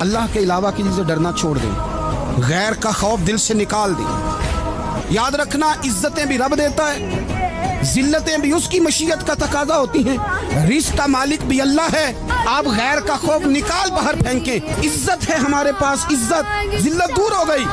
अल्लाह के अलावा किसी से डरना छोड़ दें, गैर का खौफ दिल से निकाल दें। याद रखना, इज्जतें भी रब देता है, जिल्लतें भी उसकी मशीयत का तकाजा होती हैं, रिज़्क़ का मालिक भी अल्लाह है। आप गैर का खौफ निकाल बाहर फेंकें। इज्जत है हमारे पास, इज्जत, जिल्लत दूर हो गई।